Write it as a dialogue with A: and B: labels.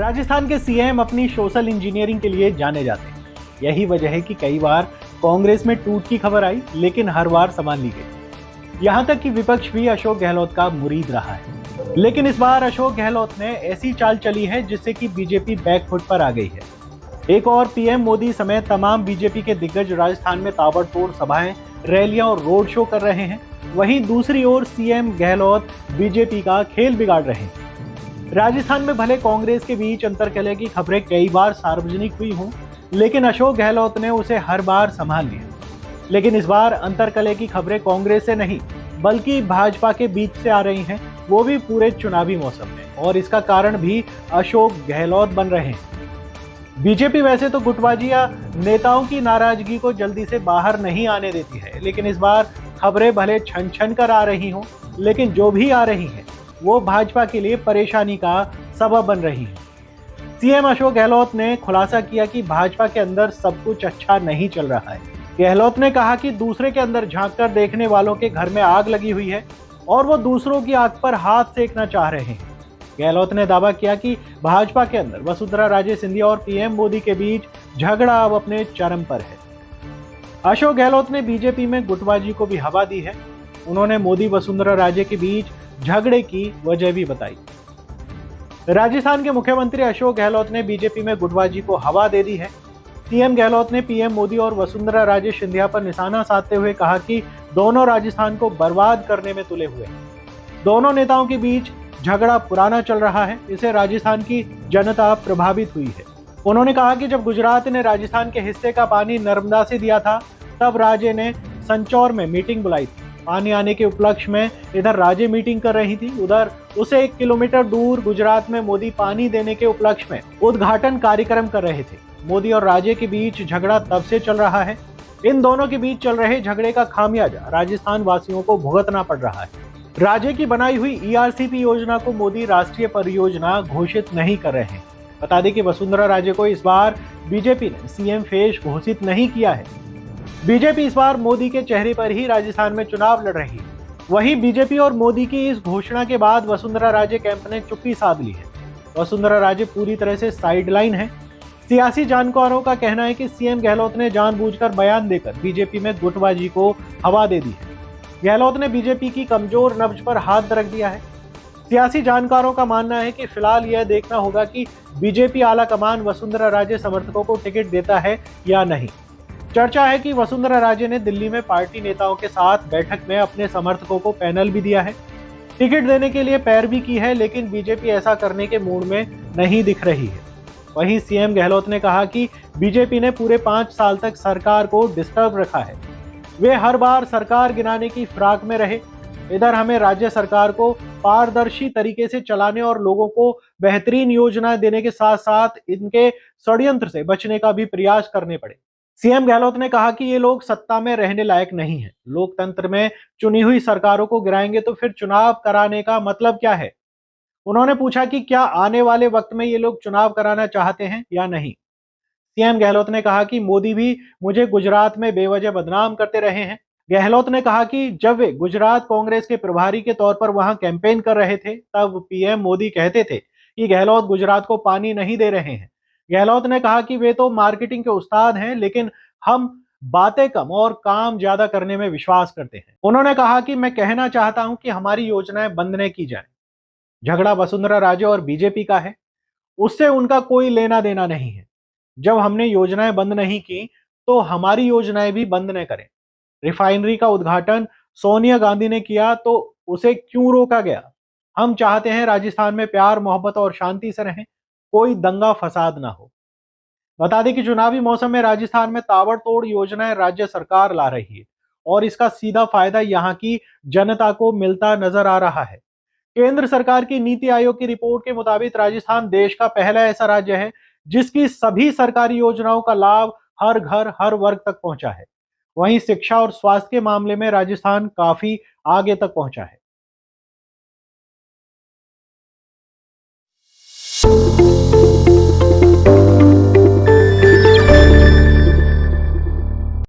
A: राजस्थान के सीएम अपनी social engineering के लिए जाने जाते हैं। यही वजह है कि कई बार कांग्रेस में टूट की खबर आई, लेकिन हर बार संभाल ली गई। यहां तक कि विपक्ष भी अशोक गहलोत का मुरीद रहा है। लेकिन इस बार अशोक गहलोत ने ऐसी चाल चली है जिससे कि बीजेपी बैकफुट पर आ गई है। एक और पीएम मोदी समेत तमाम बीजेपी के दिग्गज राजस्थान में ताबड़तोड़ सभाएं, रैलियां और रोड शो कर रहे हैं। वहीं दूसरी ओर सीएम गहलोत बीजेपी का खेल बिगाड़ रहे हैं। राजस्थान में भले कांग्रेस के बीच अंतर्कलह की खबरें कई बार सार्वजनिक हुई हों, लेकिन अशोक गहलोत ने उसे हर बार संभाल लिया। लेकिन इस बार अंतर्कलह की खबरें कांग्रेस से नहीं बल्कि भाजपा के बीच से आ रही हैं, वो भी पूरे चुनावी मौसम में, और इसका कारण भी अशोक गहलोत बन रहे हैं। बीजेपी वैसे तो गुटबाजी या नेताओं की नाराजगी को जल्दी से बाहर नहीं आने देती है, लेकिन इस बार खबरें भले छन छन कर आ रही हों, लेकिन जो भी आ रही है वो भाजपा के लिए परेशानी का सबब बन रही है। सीएम अशोक गहलोत ने खुलासा किया कि भाजपा के अंदर सब कुछ अच्छा नहीं चल रहा है। गहलोत ने कहा कि दूसरे के अंदर झांककर देखने वालों के घर में आग लगी हुई है और वो दूसरों की आग पर हाथ सेकना चाह रहे हैं। गहलोत ने दावा किया कि भाजपा के अंदर वसुंधरा राजे सिंधिया और पीएम मोदी के बीच झगड़ा अब अपने चरम पर है। अशोक गहलोत ने बीजेपी में गुटबाजी को भी हवा दी है। उन्होंने मोदी वसुंधरा राजे के बीच झगड़े की वजह भी बताई। राजस्थान के मुख्यमंत्री अशोक गहलोत ने बीजेपी में गुटबाजी को हवा दे दी है। सीएम गहलोत ने पीएम मोदी और वसुंधरा राजे सिंधिया पर निशाना साधते हुए कहा कि दोनों राजस्थान को बर्बाद करने में तुले हुए हैं। दोनों नेताओं के बीच झगड़ा पुराना चल रहा है, इससे राजस्थान की जनता प्रभावित हुई है। उन्होंने कहा कि जब गुजरात ने राजस्थान के हिस्से का पानी नर्मदा से दिया था, तब राजे ने संचौर में मीटिंग बुलाई थी। पानी आने के उपलक्ष्य में इधर राजे मीटिंग कर रही थी, उधर उसे 1 किलोमीटर दूर गुजरात में मोदी पानी देने के उपलक्ष्य में उद्घाटन कार्यक्रम कर रहे थे। मोदी और राजे के बीच झगड़ा तब से चल रहा है। इन दोनों के बीच चल रहे झगड़े का खामियाजा राजस्थान वासियों को भुगतना पड़ रहा है। राजे की बनाई हुई ईआरसीपी योजना को मोदी राष्ट्रीय परियोजना घोषित नहीं कर रहे हैं। बता दें कि वसुंधरा राजे को इस बार बीजेपी ने सीएम फेस घोषित नहीं किया है। बीजेपी इस बार मोदी के चेहरे पर ही राजस्थान में चुनाव लड़ रही है। वहीं बीजेपी और मोदी की इस घोषणा के बाद वसुंधरा राजे कैंप ने चुप्पी साध ली है। वसुंधरा राजे पूरी तरह से साइडलाइन है। सियासी जानकारों का कहना है कि सीएम गहलोत ने जानबूझकर बयान देकर बीजेपी में गुटबाजी को हवा दे दी है। गहलोत ने बीजेपी की कमजोर नब्ज पर हाथ रख दिया है। सियासी जानकारों का मानना है कि फिलहाल यह देखना होगा कि बीजेपी आला कमान वसुंधरा राजे समर्थकों को टिकट देता है या नहीं। चर्चा है कि वसुंधरा राजे ने दिल्ली में पार्टी नेताओं के साथ बैठक में अपने समर्थकों को पैनल भी दिया है, टिकट देने के लिए पैरवी की है, लेकिन बीजेपी ऐसा करने के मूड में नहीं दिख रही है। वहीं सीएम गहलोत ने कहा कि बीजेपी ने पूरे 5 साल तक सरकार को डिस्टर्ब रखा है। वे हर बार सरकार गिराने की फिराक में रहे। इधर हमें राज्य सरकार को पारदर्शी तरीके से चलाने और लोगों को बेहतरीन योजनाएं देने के साथ साथ इनके षड्यंत्र से बचने का भी प्रयास करने पड़े। सीएम गहलोत ने कहा कि ये लोग सत्ता में रहने लायक नहीं है। लोकतंत्र में चुनी हुई सरकारों को गिराएंगे तो फिर चुनाव कराने का मतलब क्या है। उन्होंने पूछा कि क्या आने वाले वक्त में ये लोग चुनाव कराना चाहते हैं या नहीं। सीएम गहलोत ने कहा कि मोदी भी मुझे गुजरात में बेवजह बदनाम करते रहे हैं। गहलोत ने कहा कि जब वे गुजरात कांग्रेस के प्रभारी के तौर पर वहां कैंपेन कर रहे थे, तब पीएम मोदी कहते थे कि गहलोत गुजरात को पानी नहीं दे रहे हैं। गहलोत ने कहा कि वे तो मार्केटिंग के उस्ताद हैं, लेकिन हम बातें कम और काम ज्यादा करने में विश्वास करते हैं। उन्होंने कहा कि मैं कहना चाहता हूं कि हमारी योजनाएं बंद न की जाएं। झगड़ा वसुंधरा राजे और बीजेपी का है, उससे उनका कोई लेना देना नहीं है। जब हमने योजनाएं बंद नहीं की तो हमारी योजनाएं भी बंद न करें। रिफाइनरी का उद्घाटन सोनिया गांधी ने किया तो उसे क्यों रोका गया। हम चाहते हैं राजस्थान में प्यार, मोहब्बत और शांति से रहें, कोई दंगा फसाद ना हो। बता दें कि चुनावी मौसम में राजस्थान में ताबड़तोड़ योजनाएं राज्य सरकार ला रही है और इसका सीधा फायदा यहां की जनता को मिलता नजर आ रहा है। केंद्र सरकार की नीति आयोग की रिपोर्ट के मुताबिक राजस्थान देश का पहला ऐसा राज्य है जिसकी सभी सरकारी योजनाओं का लाभ हर घर हर वर्ग तक पहुंचा है। वहीं शिक्षा और स्वास्थ्य के मामले में राजस्थान काफी आगे तक पहुंचा है।